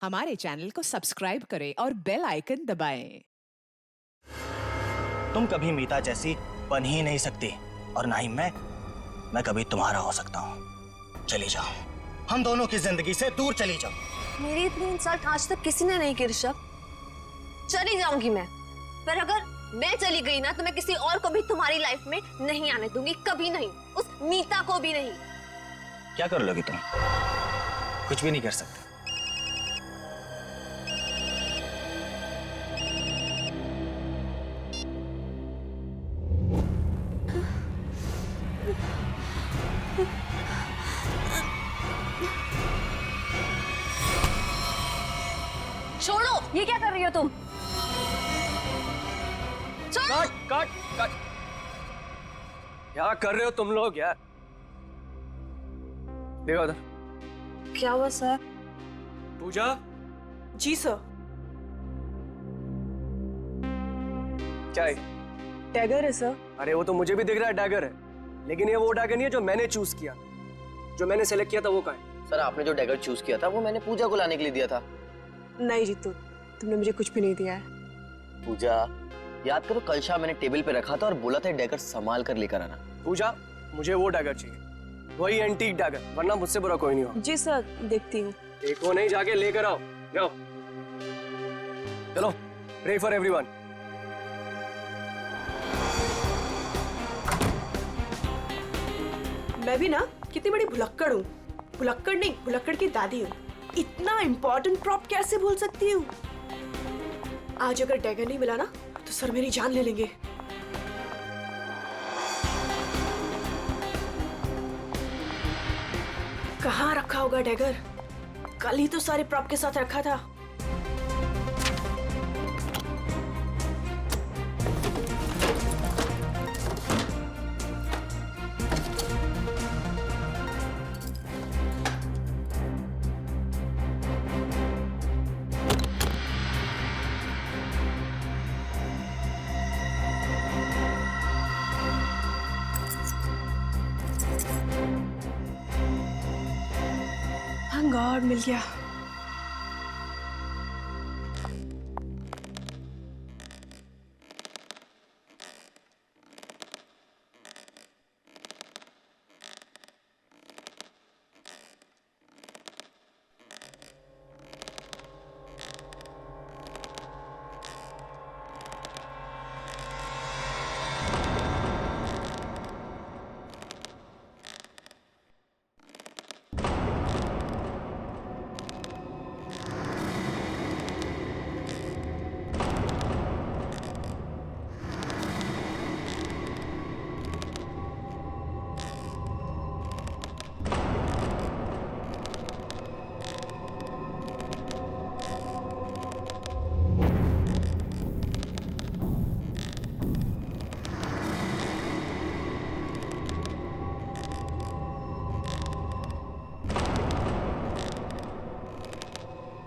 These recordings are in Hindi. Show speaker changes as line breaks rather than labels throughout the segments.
हमारे चैनल को सब्सक्राइब करें और बेल आइकन दबाएं।
तुम कभी मीता जैसी बन ही नहीं सकती और ना ही मैं कभी तुम्हारा हो सकता हूँ। चली जाओ, हम दोनों की जिंदगी से दूर चली जाओ।
मेरी इतनी इंसल्ट आज तक किसी ने नहीं की ऋषभ। चली जाऊंगी मैं, पर अगर मैं चली गई ना तो मैं किसी और को भी तुम्हारी लाइफ में नहीं आने दूंगी, कभी नहीं, उस मीता को भी नहीं।
क्या कर लोगी तुम? कुछ भी नहीं कर सकते।
छोड़ो, ये क्या कर रही हो तुम? छोड़ो।
Cut cut cut. क्या कर रहे हो तुम लोग यार? देखो उधर।
क्या हुआ सर?
पूजा।
जी सर।
क्या है?
टैगर है सर।
अरे वो तो मुझे भी दिख रहा है डैगर है, लेकिन ये वो डैगर नहीं है जो मैंने चूज किया। जो मैंने सेलेक्ट किया था वो कहाँ है?
सर आपने जो डैगर चूज किया था वो मैंने पूजा को लाने के लिए दिया था।
नहीं जीतू, तुमने मुझे कुछ भी नहीं दिया है।
पूजा, याद करो कल शाम मैंने टेबल पे रखा था और बोला था डैगर संभाल कर लेकर आना।
पूजा, मुझे वो डैगर चाहिए, वही एंटीक डैगर, वरना मुझसे बुरा कोई नहीं हो।
जी सर, देखती हूँ।
देखो नहीं, जाके लेकर आओ। जाओ चलो, प्रे फॉर एवरीवन।
मैं भी ना कितनी बड़ी भुलक्कड़ हूँ। भुलक्कड़ नहीं, भुलक्कड़ की दादी हूँ। इतना इम्पोर्टेंट प्रॉप कैसे भूल सकती हूँ? आज अगर डैगर नहीं मिला ना तो सर मेरी जान ले लेंगे। कहाँ रखा होगा डैगर? कल ही तो सारे प्रॉप के साथ रखा था। थैंक गॉड मिल गया।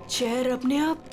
चेयर अपने आप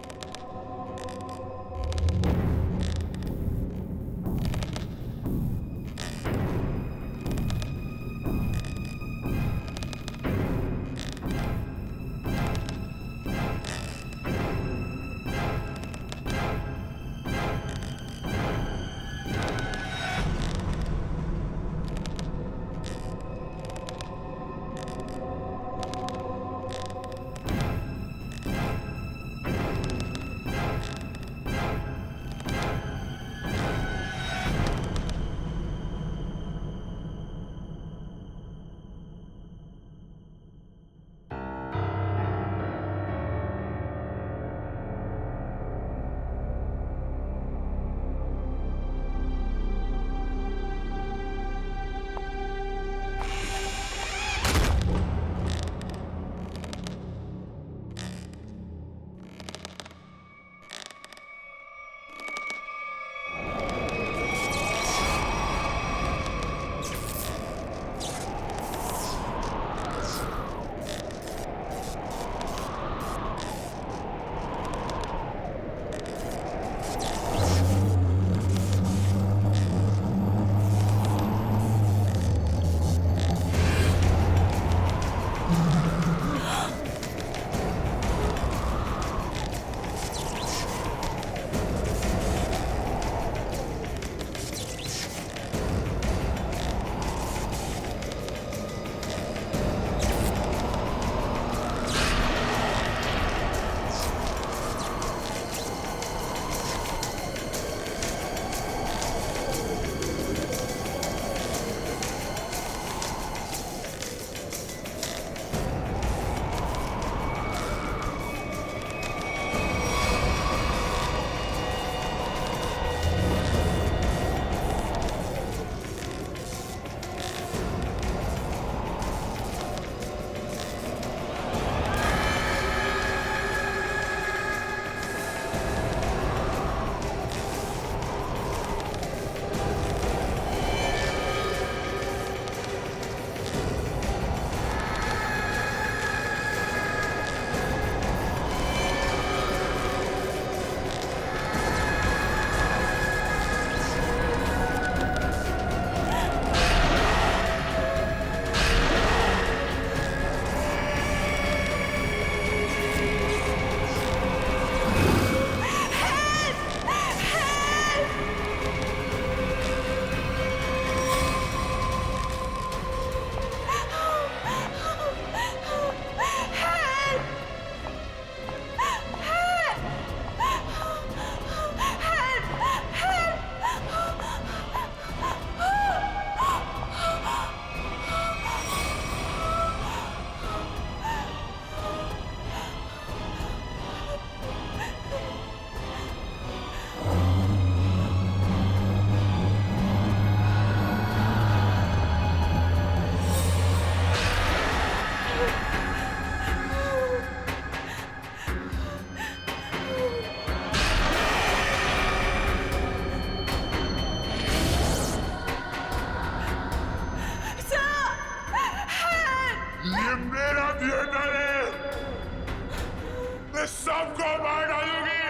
मैं सबको मार डालूंगी,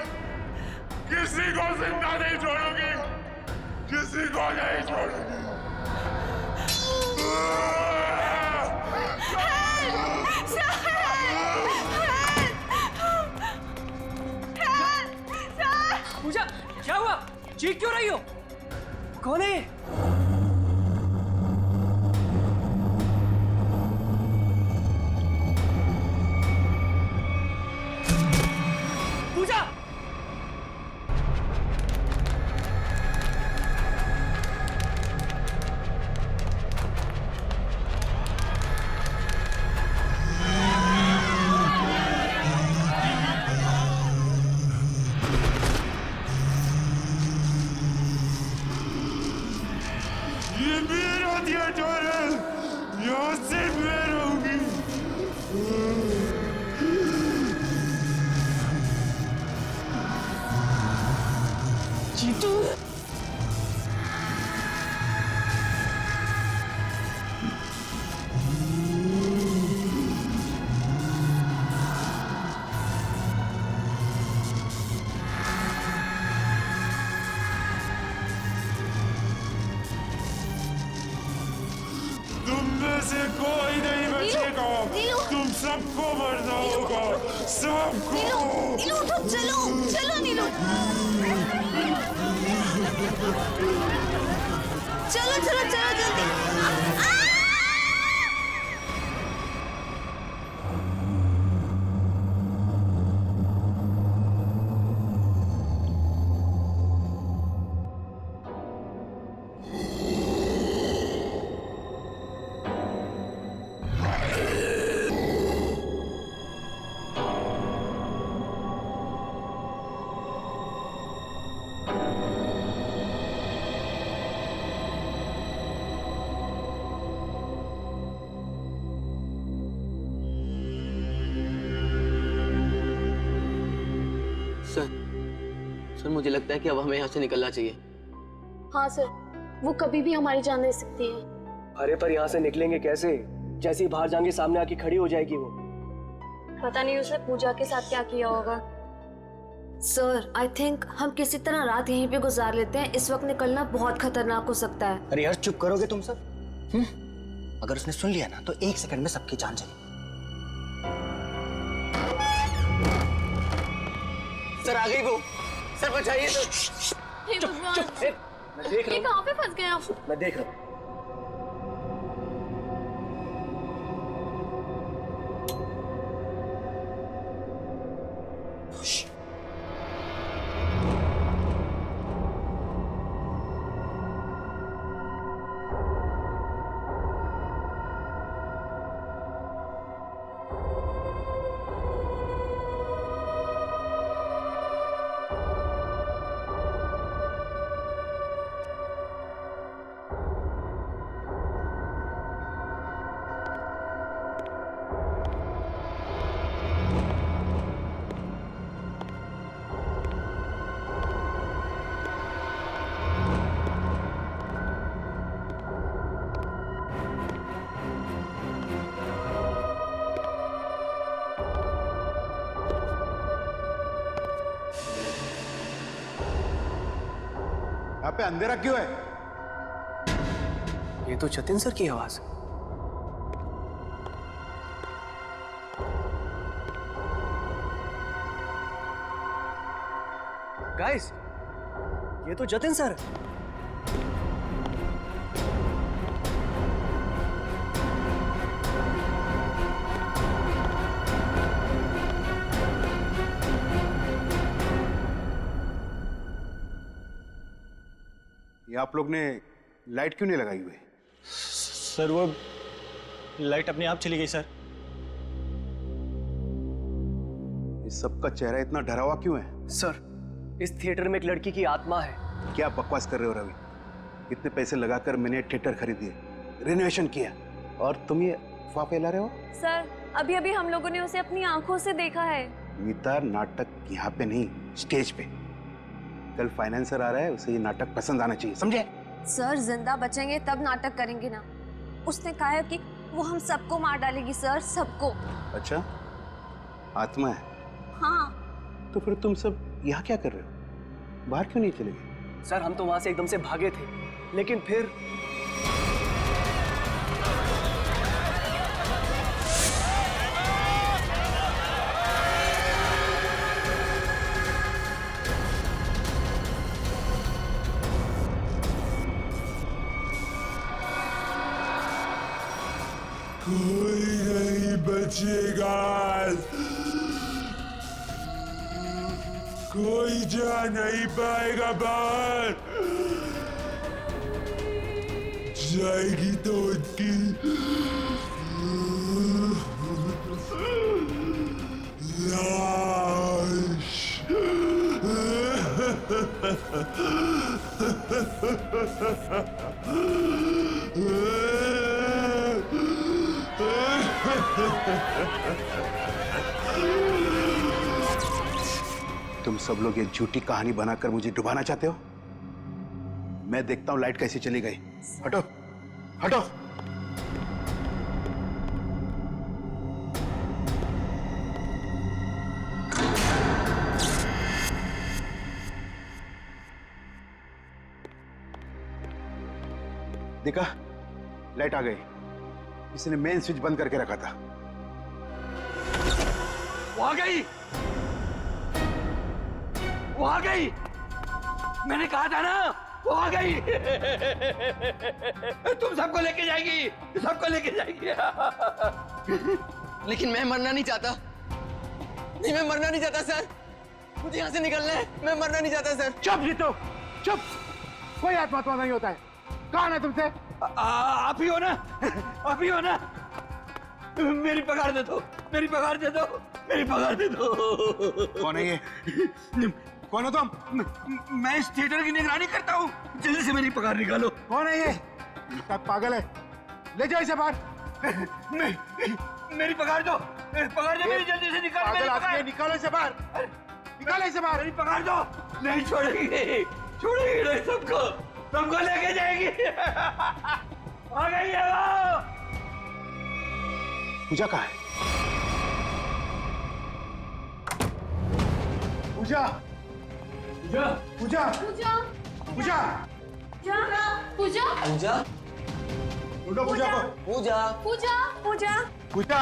किसी को जिंदा नहीं छोड़ूंगी, किसी को नहीं छोड़ूंगी।
पूजा, क्या हुआ? चीख क्यों रही हो? कौन है ये? पूजा!
ये मेरा थिएटर है, यहाँ सिर्फ मैं रहूंगी।
जीतू!
तुम में से कोई नहीं बचेगा,
नीलू!
तुम सबको मरना होगा, सबको।
नीलू उठो, चलो चलो नीलू, चलो चलो चलो जल्दी।
सर मुझे लगता है कि अब हमें यहाँ से निकलना चाहिए।
हाँ सर, वो कभी भी हमारी जान ले सकती है।
अरे पर यहाँ से निकलेंगे कैसे? जैसे ही बाहर जाएंगे सामने आके खड़ी हो जाएगी वो।
पता नहीं उसने पूजा के साथ क्या किया होगा।
सर आई थिंक हम किसी तरह रात यहीं पे गुजार लेते हैं, इस वक्त निकलना बहुत खतरनाक हो सकता है।
अरे यार चुप करोगे तुम सब? अगर उसने सुन लिया ना तो 1 सेकंड में सबकी जान चली।
सर आ गई वो, सर बचाइए सर।
हे भगवान,
मैं देख
ये
रहा
कहाँ पे फंस गए आप?
हूँ, मैं देख रहा हूँ।
यहाँ पे अंधेरा क्यों है?
ये तो जतिन सर की आवाज है। गाइस, ये तो जतिन सर है।
ये आप लोग ने लाइट क्यों नहीं लगाई हुई?
सर वो लाइट अपने आप चली गई सर।
इस सबका चेहरा इतना डरा हुआ क्यों है?
सर, इस थिएटर में एक लड़की की आत्मा है।
क्या बकवास कर रहे हो रवि? इतने पैसे लगाकर मैंने थिएटर खरीदी, रेनोवेशन किया, और तुम ये अफवाह फैला रहे हो?
सर, अभी अभी हम लोगों ने उसे अपनी आंखों से देखा है।
गीता, नाटक यहाँ पे नहीं, स्टेज पे। कल फाइनेंसर आ रहा है, उसे ये नाटक पसंद आना चाहिए, समझे?
सर जिंदा बचेंगे तब नाटक करेंगे ना। उसने कहा है कि वो हम सबको मार डालेगी सर, सबको।
अच्छा, आत्मा है,
हाँ।
तो फिर तुम सब यहाँ क्या कर रहे हो? बाहर क्यों नहीं चले गए?
सर हम तो वहां से एकदम से भागे थे, लेकिन फिर
कोई नहीं बचेगा, कोई जा नहीं पाएगा बाहर। जाएगी तो उनकी लाश।
तुम सब लोग ये झूठी कहानी बनाकर मुझे डुबाना चाहते हो? मैं देखता हूं लाइट कैसे चली गई। हटो, हटो। देखा, लाइट आ गई। इसने मेन स्विच बंद करके रखा था।
वो आ गई, वो आ गई। मैंने कहा था ना, वो आ गई। तुम सबको लेके जाएगी, सबको लेके जाएगी।
लेकिन मैं मरना नहीं चाहता। नहीं, मैं मरना नहीं चाहता सर। मुझे यहाँ से निकलना है। मैं मरना नहीं चाहता सर।
चुप जीतो, चुप। कोई आत्मा नहीं होता है। कौन है तुमसे?
आप ही हो ना, आप ही हो ना। मेरी पगार दे दो, मेरी पगार दे दो, मेरी पगार दे दो।
कौन है ये? कौन हो तुम?
मैं इस थिएटर की निगरानी करता हूँ। जल्दी से मेरी पगार निकालो।
कौन है ये? पागल है। ले जाओ इसे बाहर।
मेरी पगार दो, पगार दो मेरी, जल्दी से निकालो मेरी पगार।
निकालो इसे बाहर, निकालो इसे बाहर।
मेरी पगार दो। नहीं छोड़ेगी, छोड़ेगी नहीं सबको, सबको लेके जाएगी। आ गई है वो।
पूजा कहाँ है? पूजा, पूजा, पूजा,
पूजा
पूजा,
पूजा
पूजा,
ढूंढो पूजा को।
पूजा,
पूजा
पूजा
पूजा,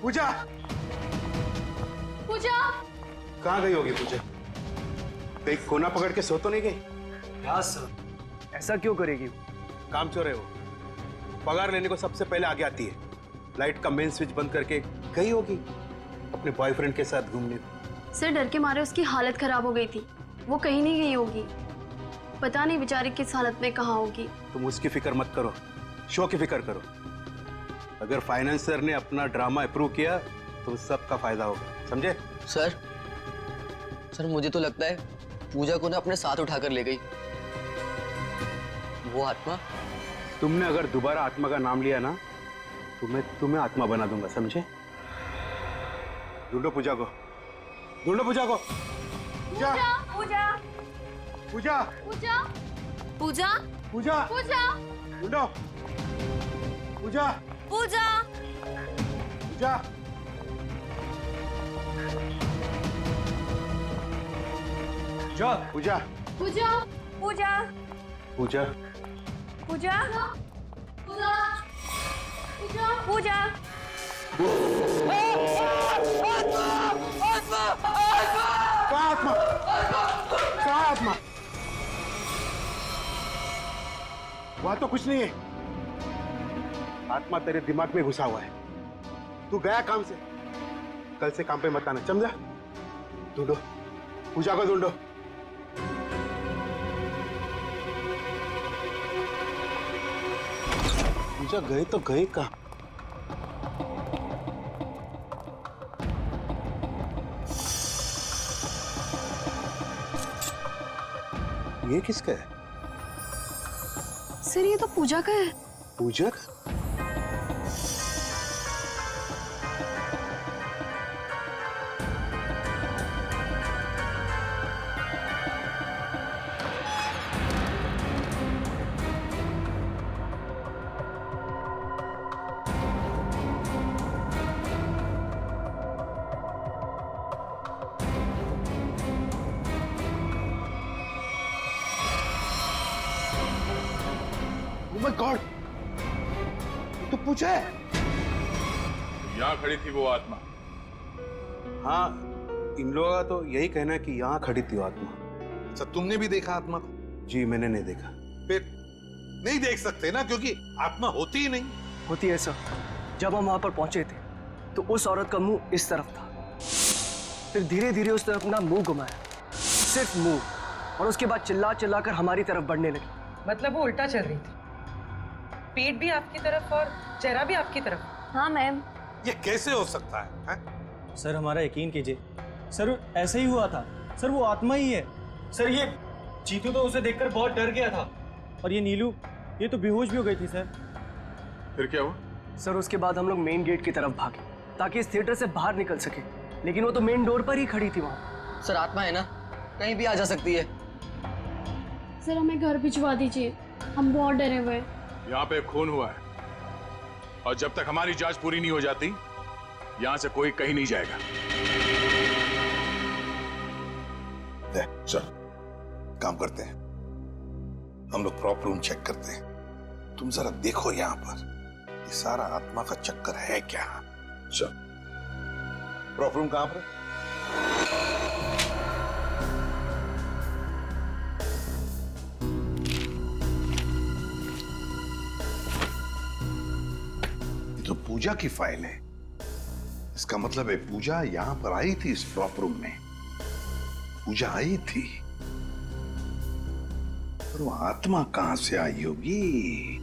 पूजा,
पूजा
कहाँ गई होगी पूजा? कहीं कोना पकड़ के सो तो नहीं गई?
क्या सर, ऐसा क्यों करेगी?
काम चोर है वो। पगार लेने को सबसे पहले आगे आती है। लाइट का मेन स्विच बंद करके गई होगी अपने बॉयफ्रेंड के साथ घूमने।
सर डर के मारे उसकी हालत खराब हो गई थी, वो कहीं नहीं गई होगी। पता नहीं बेचारी किस हालत में कहाँ होगी।
तुम उसकी फिक्र मत करो, शो की फिक्र करो। अगर फाइनेंसर ने अपना ड्रामा अप्रूव किया तो सबका फायदा होगा, समझे?
सर मुझे तो लगता है पूजा को ना अपने साथ उठाकर ले गई वो आत्मा।
तुमने अगर दोबारा आत्मा का नाम लिया ना तो मैं तुम्हें आत्मा बना दूंगा, समझे? ढूंढो पूजा को, ढूंढो पूजा को। पूजा,
पूजा
पूजा,
पूजा
पूजा
पूजा,
पूजा
ढूंढो पूजा,
पूजा
पूजा। पूजा,
पूजा
पूजा
पूजा,
पूजा
पूजा पूजा
पूजा
कहाँ आत्मा? कहाँ आत्मा? वहां तो कुछ नहीं है। आत्मा तेरे दिमाग में घुसा हुआ है। तू गया काम से, कल से काम पे मत आना, समझा? ढूंढो पूजा को, ढूंढो। पूजा गए तो गए कहाँ? ये किसका है?
सर ये तो पूजा का है।
पूजा का? माय गॉड, तो पूछा है।
यहाँ खड़ी थी वो आत्मा।
हाँ, इन लोगों का तो यही कहना है कि यहाँ खड़ी थी वो आत्मा।
अच्छा, तुमने भी देखा आत्मा को?
जी मैंने नहीं देखा।
फिर नहीं देख सकते ना, क्योंकि आत्मा होती ही नहीं।
होती है सर। जब हम वहां पर पहुंचे थे तो उस औरत का मुंह इस तरफ था, फिर धीरे धीरे उसने अपना मुंह घुमाया, सिर्फ मुंह, और उसके बाद चिल्ला चिल्ला कर हमारी तरफ बढ़ने लगी।
मतलब वो उल्टा चल रही थी, पेट भी आपकी तरफ और चेहरा भी आपकी तरफ।
हाँ मैम।
ये कैसे हो सकता है?
सर हमारा यकीन कीजिए, सर ऐसा ही हुआ था। सर वो आत्मा ही है। सर ये चीतू तो उसे देखकर बहुत डर गया था, और ये नीलू ये तो बेहोश भी हो गई थी सर।
फिर क्या हुआ?
सर उसके बाद हम लोग मेन गेट की तरफ भागे ताकि इस थिएटर से बाहर निकल सके, लेकिन वो तो मेन डोर पर ही खड़ी थी वहां।
सर आत्मा है ना, कहीं भी आ जा सकती है।
सर हमें घर भिजवा दीजिए, हम बहुत डरे हुए हैं।
यहाँ पे खून हुआ है, और जब तक हमारी जांच पूरी नहीं हो जाती यहाँ से कोई कहीं नहीं जाएगा।
चल काम करते हैं, हम लोग प्रॉपर रूम चेक करते हैं। तुम जरा देखो यहाँ पर ये सारा आत्मा का चक्कर है क्या। चल, प्रॉपर रूम कहाँ पर है? ये तो पूजा की फाइल है। इसका मतलब है पूजा यहां पर आई थी इस प्रॉपर रूम में। पूजा आई थी, पर वो आत्मा कहां से आई होगी?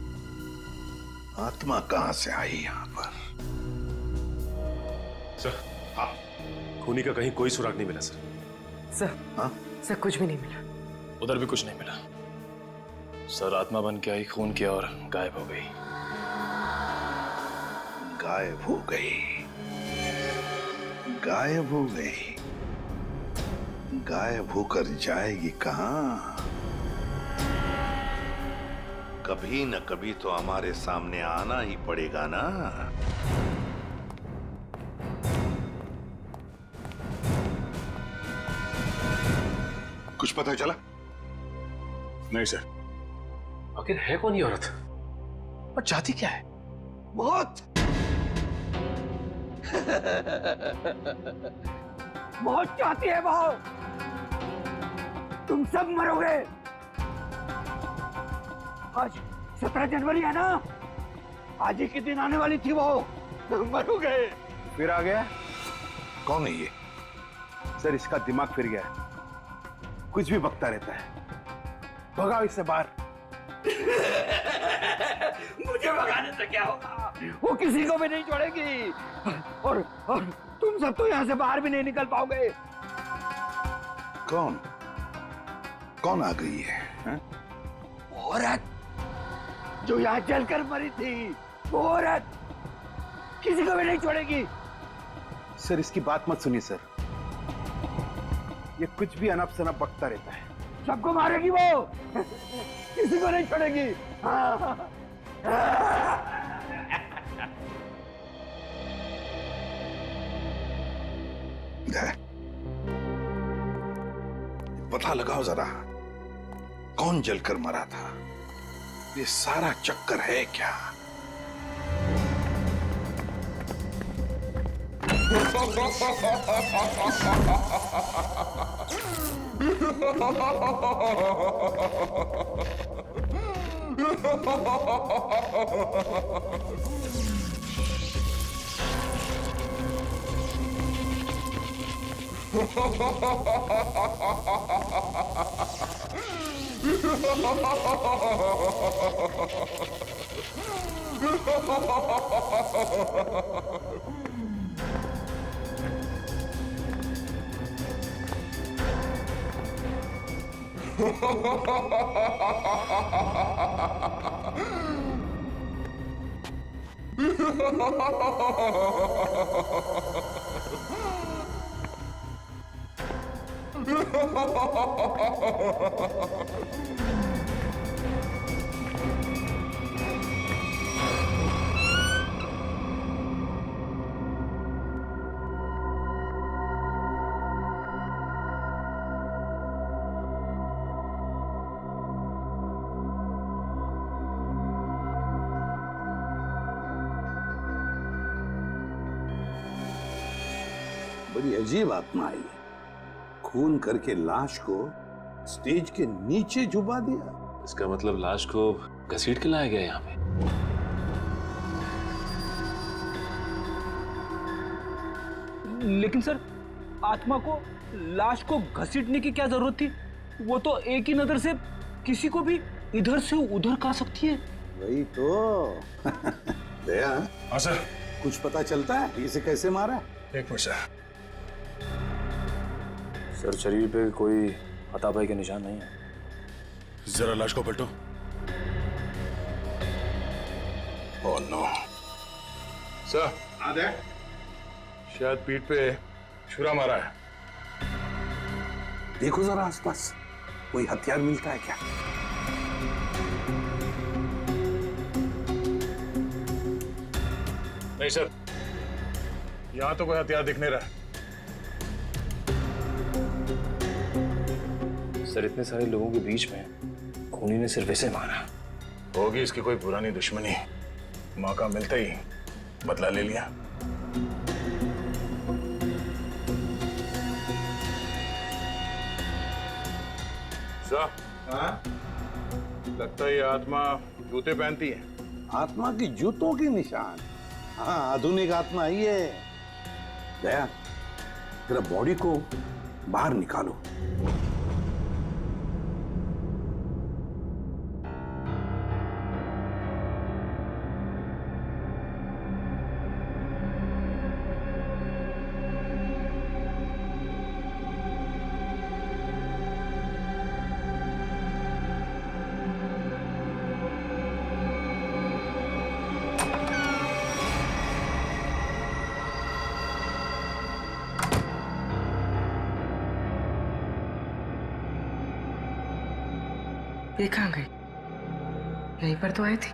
आत्मा कहां से आई यहां पर?
सर, हाँ, खूनी का कहीं कोई सुराग नहीं मिला सर।
सर,
हाँ?
सर कुछ भी नहीं मिला।
उधर भी कुछ नहीं मिला सर। आत्मा बन के आई, खून किया और गायब हो गई।
गायब हो गई, गायब हो गई। गायब होकर जाएगी कहां? कभी न कभी तो हमारे सामने आना ही पड़ेगा ना। कुछ पता चला?
नहीं सर।
आखिर है कौन ये औरत और चाहती क्या है?
बहुत बहुत चाहती है वो। तुम सब मरोगे। आज 17 जनवरी है ना, आज ही के दिन आने वाली थी वो। मरोगे।
फिर आ गया।
कौन है ये?
सर इसका दिमाग फिर गया है, कुछ भी बकता रहता है। भगाओ इससे बाहर।
मुझे भगाने से क्या होगा? वो किसी को भी नहीं छोड़ेगी, और तुम सब तो यहाँ से बाहर भी नहीं निकल पाओगे।
कौन कौन आ गई है?
औरत जो यहाँ जलकर मरी थी, वो औरत किसी को भी नहीं छोड़ेगी।
सर इसकी बात मत सुनिए सर, ये कुछ भी अनप शनप बकता रहता है।
सबको मारेगी वो, किसी को नहीं छोड़ेगी। हाँ।
पता लगाओ जरा, कौन जलकर मरा था? ये सारा चक्कर है क्या? बड़ी अजीब आत्मा आई, खून करके लाश को स्टेज के नीचे छुपा दिया।
इसका मतलब लाश को घसीट के लाया गया यहाँ पे।
लेकिन सर, आत्मा को लाश को घसीटने की क्या जरूरत थी? वो तो एक ही नजर से किसी को भी इधर से उधर कर सकती है।
वही तो। दया,
हाँ सर,
कुछ पता चलता है इसे कैसे मारा?
एक मिनट सर।
सर, शरीर पे कोई हाथापाई के निशान नहीं है।
जरा लाश को पलटो। ओह नो सर, शायद पीठ पे छुरा मारा है।
देखो जरा आसपास, कोई हथियार मिलता है क्या?
नहीं सर, यहां तो कोई हथियार दिख नहीं रहा।
सर, इतने सारे लोगों के बीच में खूनी ने सिर्फ ऐसे मारा।
होगी इसकी कोई पुरानी दुश्मनी, मौका मिलते ही बदला ले लिया। सर, लगता है ये आत्मा जूते पहनती है।
आत्मा की जूतों के निशान? हाँ, आधुनिक आत्मा ही है। दया, तेरा बॉडी को बाहर निकालो।
ये कहाँ गई? यहीं पर तो आई थी।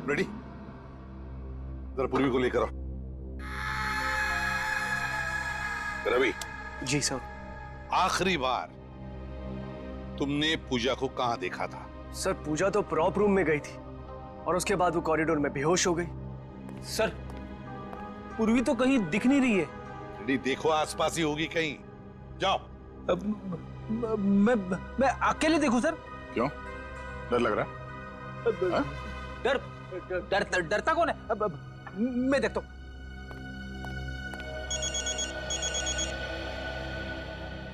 रेडी? जरा पूर्वी को लेकर आओ। रवि।
जी सर।
आखिरी बार तुमने पूजा को कहां देखा था?
सर, पूजा तो प्रॉप रूम में गई थी और उसके बाद वो कॉरिडोर में बेहोश हो गई।
सर, पूर्वी तो कहीं दिख नहीं रही है।
रेडी, देखो आसपास ही होगी कहीं। जाओ।
मैं अकेले देखूं सर?
क्यों, डर लग रहा?
डरता कौन है? मैं देखता हूं।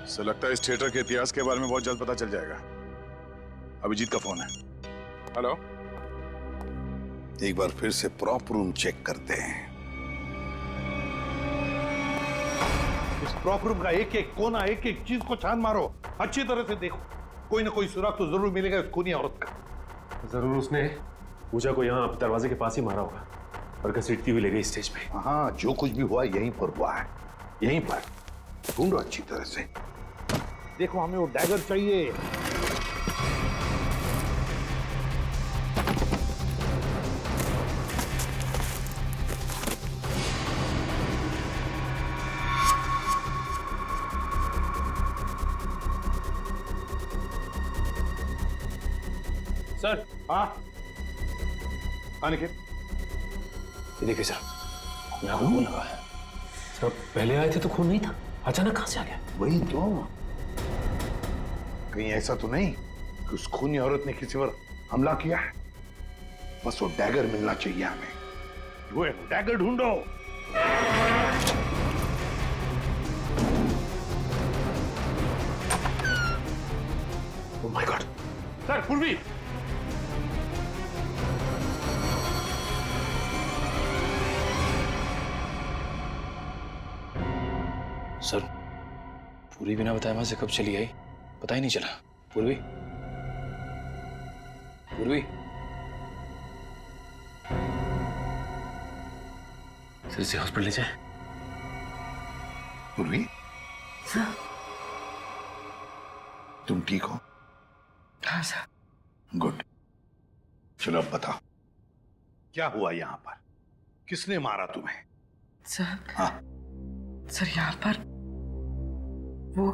सर, लगता है इस थिएटर के इतिहास के बारे में बहुत जल्द पता चल जाएगा। अभिजीत का फोन है। हेलो।
एक बार फिर से प्रॉप रूम चेक करते हैं।
इस प्रॉप रूम का एक एक कोना, एक एक चीज को छान मारो, अच्छी तरह से देखो। कोई ना कोई सुराग तो जरूर मिलेगा इस खूनी औरत का।
जरूर उसने पूजा को यहाँ दरवाजे के पास ही मारा होगा और घसीटती हुई ले गई स्टेज पे।
हाँ, जो कुछ भी हुआ यहीं पर हुआ है, यहीं पर। ढूंढो अच्छी तरह से।
देखो, हमें वो डैगर चाहिए।
सर।
हाँ, आने के।
ये देखिए सर, यहाँ पे खून लगा है।
सर, पहले आए थे तो खून नहीं था, अचानक कहाँ से आ गया?
वही तो। कहीं ऐसा तो नहीं कि उस खूनी औरत ने किसी पर हमला किया है? बस वो डैगर मिलना चाहिए हमें।
वो डैगर ढूंढो।
सर पूर्वी,
सर पूरी बिना बताए वहां से कब चली आई पता ही नहीं चला। पूर्वी, पूर्वी, सर इसे हॉस्पिटल ले जाए।
पूर्वी, तुम ठीक हो?
हाँ सर।
गुड। चलो अब बताओ, क्या हुआ यहाँ पर? किसने मारा तुम्हें?
सर,
हाँ,
सर यहाँ पर वो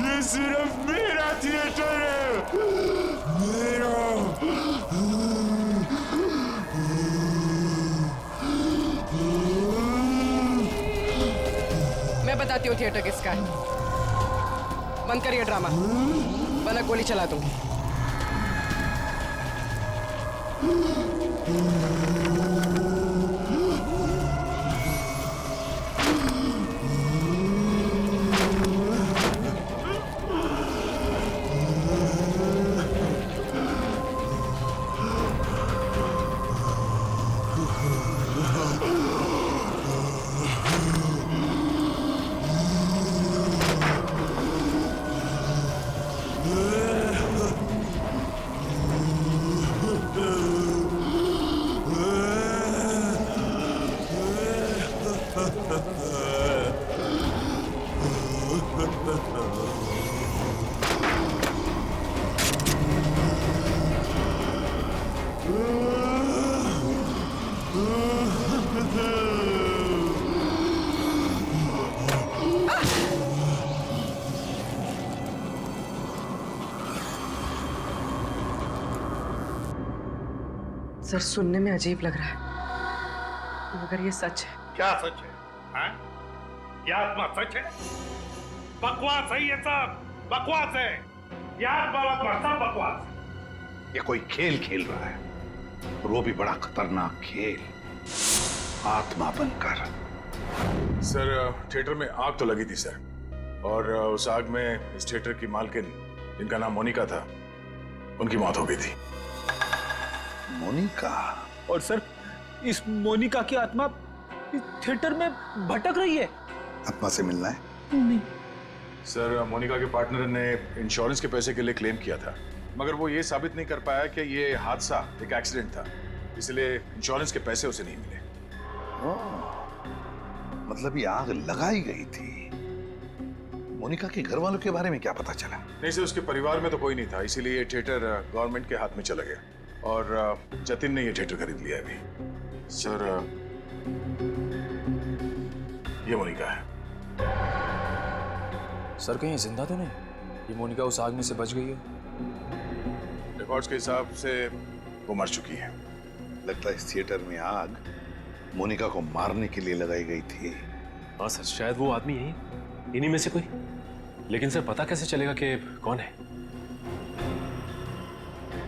ये सिर्फ मेरा थिएटर है, मेरा।
मैं बताती हूँ थिएटर किसका है। बंद करिए ड्रामा, वरना गोली चला दूंगी। सर सुनने में अजीब लग रहा है, मगर ये सच है।
क्या सच है? हाँ? ये आत्मा सच है? बकवास है ये सब, बकवास है। ये आत्मा सब बकवास है। ये कोई खेल खेल रहा है, और वो भी बड़ा खतरनाक खेल, आत्मा बनकर।
सर थिएटर में आग तो लगी थी सर, और उस आग में इस थिएटर की मालकिन जिनका नाम मोनिका था, उनकी मौत हो गई थी।
मोनिका?
और सर इस मोनिका की आत्मा इस थिएटर में भटक रही है।
आत्मा से मिलना है?
नहीं
सर मोनिका के पार्टनर ने इंश्योरेंस के पैसे के लिए क्लेम किया था, मगर वो ये साबित नहीं कर पाया कि ये हादसा एक एक्सीडेंट था, इसलिए इंश्योरेंस के पैसे उसे नहीं मिले।
मतलब ये आग लगाई गई थी। मोनिका के घर वालों के बारे में क्या पता चला?
नहीं सर, उसके परिवार में तो कोई नहीं था, इसीलिए ये थिएटर गवर्नमेंट के हाथ में चला गया, और जतिन ने ये थिएटर खरीद लिया अभी। सर ये मोनिका है।
सर कहीं जिंदा तो नहीं? ये मोनिका उस आग में से बच गई है?
रिकॉर्ड्स के हिसाब से वो मर चुकी है।
लगता है इस थिएटर में आग मोनिका को मारने के लिए लगाई गई थी।
हाँ सर, शायद वो आदमी यही, इन्हीं में से कोई। लेकिन सर पता कैसे चलेगा कि कौन है?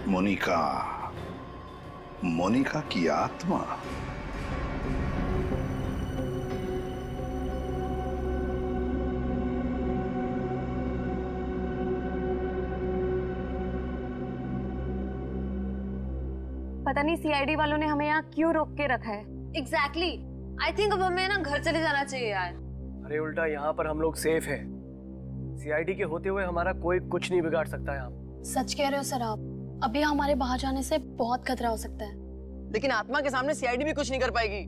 मोनिका, मोनिका की आत्मा।
पता नहीं सीआईडी वालों ने हमें यहाँ क्यों रोक के रखा है।
एग्जैक्टली। आई थिंक अब हमें ना घर चले जाना चाहिए यार।
अरे उल्टा यहाँ पर हम लोग सेफ हैं। सीआईडी के होते हुए हमारा कोई कुछ नहीं बिगाड़ सकता यहाँ।
सच कह रहे हो सर आप, अभी हमारे बाहर जाने से बहुत खतरा हो सकता है।
लेकिन आत्मा के सामने सीआईडी भी कुछ नहीं कर पाएगी।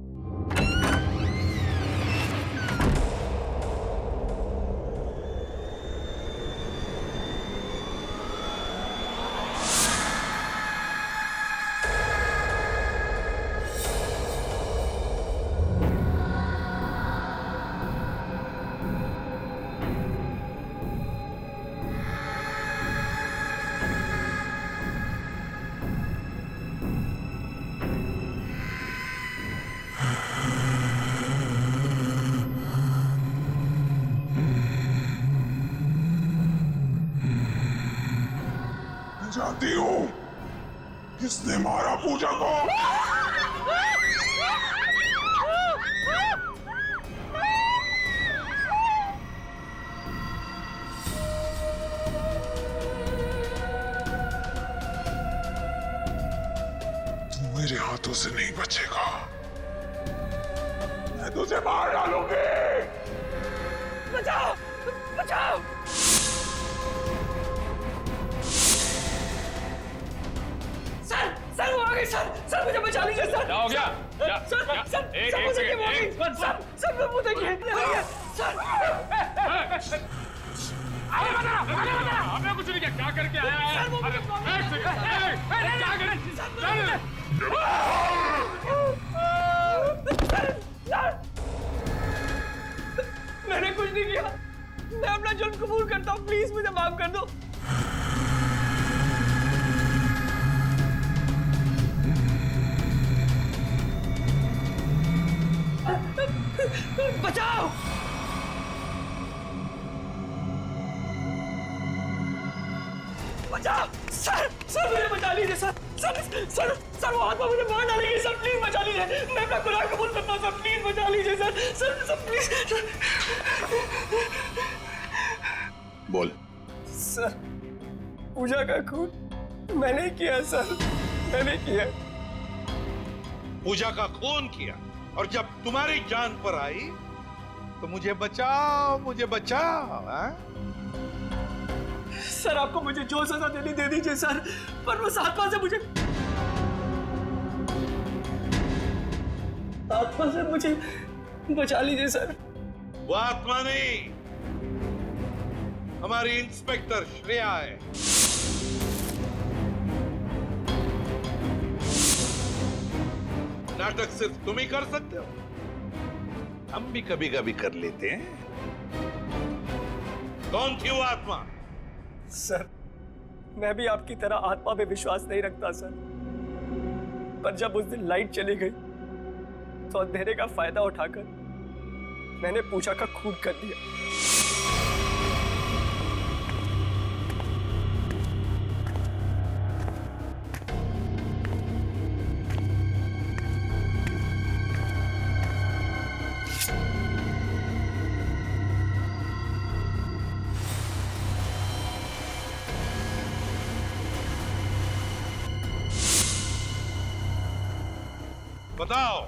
जानती हो किसने मारा पूजा को? तू मेरे हाथों से नहीं बचेगा। मैं तुझे मार डालूंगी।
बचाओ बचाओ। सर वो आ गई सर मुझे बचा लीजिए सर।
क्या हो गया?
सर मुझे क्या हो गई? सर वो देखिए सर।
हमें कुछ नहीं किया, क्या करके आया है? एक सेकंड, क्या कर?
मैंने कुछ नहीं किया, मैं अपना जुर्म कबूल करता हूँ, प्लीज मुझे माफ कर दो। बचाओ। बचाओ सर मुझे बचा लीजिए सर वो आत्मा मुझे मार डालेगी सर, प्लीज बचा लीजिए। मैं अपना गुनाह कबूल करता हूँ सर, प्लीज बचा लीजिए सर प्लीज।
बोल।
सर पूजा का खून मैंने किया सर, मैंने किया।
पूजा का खून किया और जब तुम्हारी जान पर आई तो मुझे बचाओ हाँ?
सर आपको मुझे जो सजा देनी दे दीजिए सर, पर उस आत्मा से मुझे बचा लीजिए सर।
वो आत्मा नहीं, हमारी इंस्पेक्टर श्रेया है। नाटक सिर्फ तुम ही कर सकते हो, हम भी कभी कभी कर लेते हैं। कौन थी वो आत्मा?
सर मैं भी आपकी तरह आत्मा पे विश्वास नहीं रखता सर, पर जब उस दिन लाइट चली गई तो अंधेरे का फायदा उठाकर मैंने पूजा का खून कर दिया।
बताओ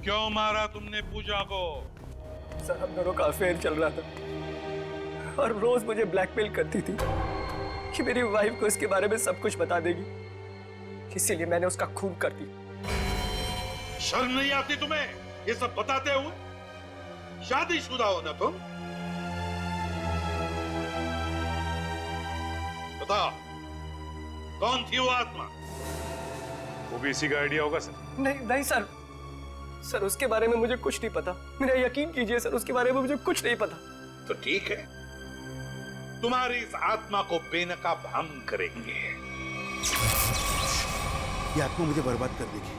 क्यों मारा तुमने पूजा को?
सर हम दोनों का अफेयर चल रहा था और रोज मुझे ब्लैकमेल करती थी कि मेरी वाइफ को इसके बारे में सब कुछ बता देगी, इसीलिए मैंने उसका खून कर दिया।
शर्म नहीं आती तुम्हें ये सब बताते हुए? शादीशुदा हो ना तुम? बताओ कौन थी वो आत्मा?
वो भी इसी का आइडिया होगा सर।
नहीं सर उसके बारे में मुझे कुछ नहीं पता, मेरा यकीन कीजिए सर, उसके बारे में मुझे कुछ नहीं पता।
तो ठीक है, तुम्हारी इस आत्मा को बेनकाब हम करेंगे।
ये आत्मा मुझे बर्बाद कर देगी,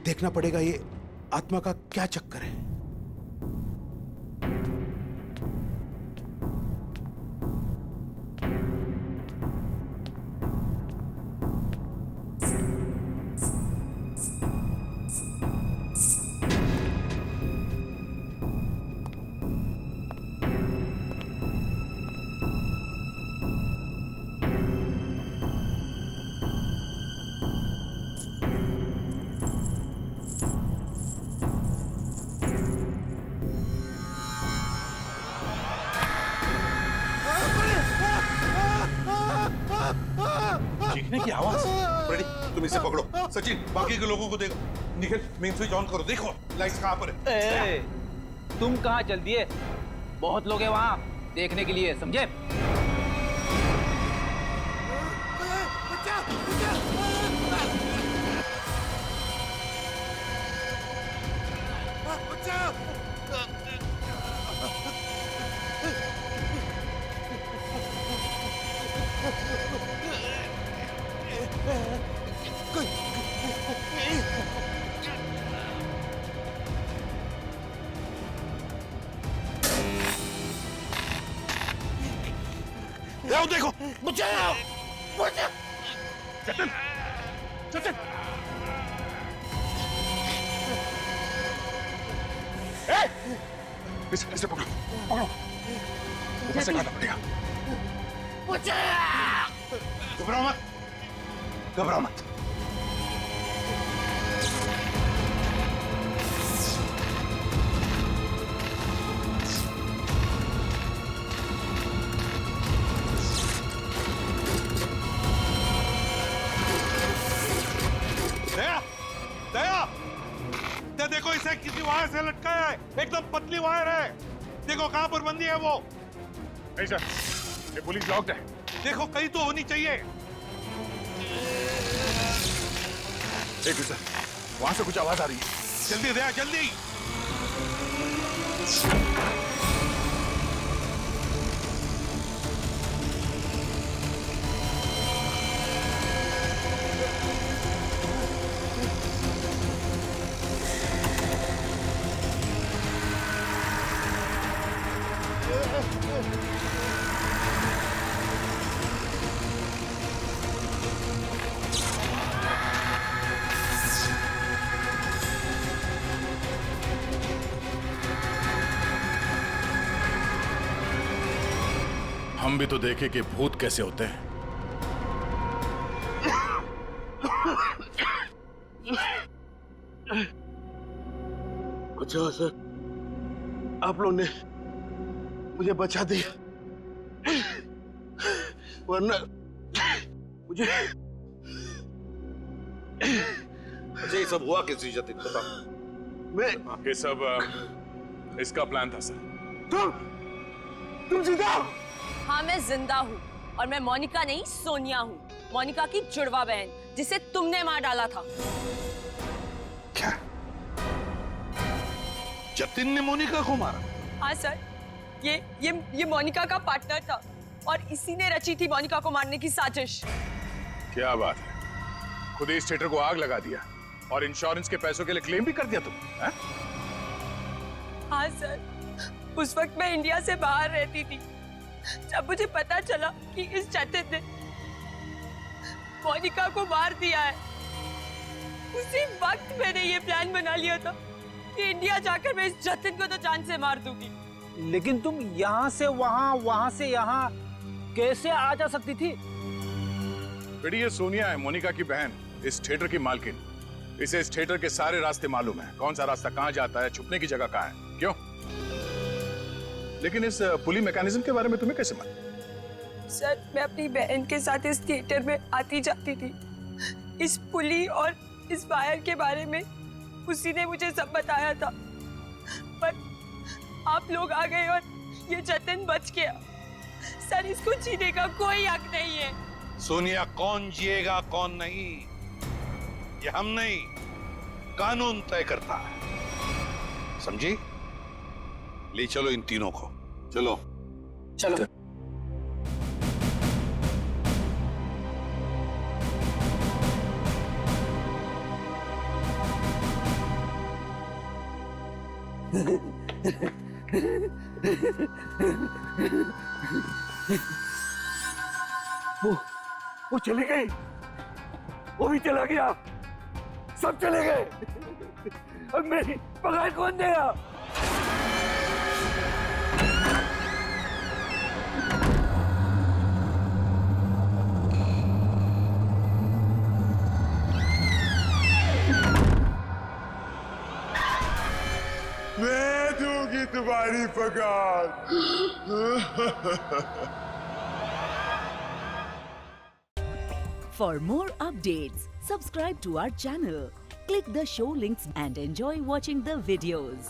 देखना पड़ेगा ये आत्मा का क्या चक्कर है।
चीखने की आवाज। रेडी, तुम इसे पकड़ो। सचिन बाकी के लोगों को देखो। निखिल मेन स्विच ऑन करो, देखो लाइट्स कहां पर है।
तुम कहां चल दिए? बहुत लोग हैं वहां देखने के लिए, समझे?
देखो बचाओ। जतिन, जतिन, इसे पकड़ो, पकड़ो, ऊपर से काटना पड़ेगा। घबराओ मत, घबराओ मत। दया, दया, देखो इसे किसी वायर से लटकाया है, एकदम पतली वायर है। देखो कहां पर बंदी है वो। नहीं सर, ये पुलिस लॉक्ड है। देखो कहीं तो होनी चाहिए। एक सर, वहां से कुछ आवाज आ रही है। जल्दी दया, जल्दी। हम भी तो देखे कि भूत कैसे होते हैं।
अच्छा सर, आप लोग ने मुझे बचा दिया, वरना मुझे
ये सब हुआ किसी जतिन बताओ।
मैं
ये सब इसका प्लान था सर।
तुम जिंदा हो?
हाँ मैं जिंदा हूँ और मैं मोनिका नहीं सोनिया हूँ, मोनिका की जुड़वा बहन जिसे तुमने मार डाला था।
क्या? जतिन ने मोनिका को मारा?
हाँ सर, ये मोनिका का पार्टनर था और इसी ने रची थी मोनिका को मारने की साजिश।
क्या बात है, खुद ही इस थिएटर को आग लगा दिया और इंश्योरेंस के पैसों के लिए क्लेम भी कर दिया तुम?
हाँ सर, उस वक्त मैं इंडिया से बाहर रहती थी। जब मुझे पता चला कि इस जतिन ने मोनिका को मार दिया है, उसी वक्त मैंने ये प्लान बना लिया था कि इंडिया जाकर मैं इस जतिन को तो जान से मार दूंगी।
लेकिन तुम यहाँ से वहाँ, वहाँ से यहाँ कैसे आ जा सकती थी?
बेटी ये सोनिया है, मोनिका की बहन, इस थिएटर की मालकिन। इसे इस थिएटर के सारे रास्ते मालूम है, कौन सा रास्ता कहाँ जाता है, छुपने की जगह कहाँ है। क्यों? लेकिन इस पुली मैकेनिज्म के बारे में तुम्हें कैसे मालूम?
सर मैं अपनी बहन के साथ इस थिएटर में आती जाती थी। इस पुली और इस वायर के बारे में उसी ने मुझे सब बताया था, पर आप लोग आ गए और ये जतिन बच गया। सर इसको जीने का कोई हक नहीं है।
सोनिया, कौन जिएगा कौन नहीं ये हम नहीं, कानून तय करता है, समझी? ले चलो इन तीनों को, चलो
चलो।
वो चली गई, वो भी चला गया, सब चले गए। अब मेरी पगार कौन देगा? मैं दूंगी तुम्हारी पगार।
For more updates, subscribe to our channel, click the show links and enjoy watching the videos.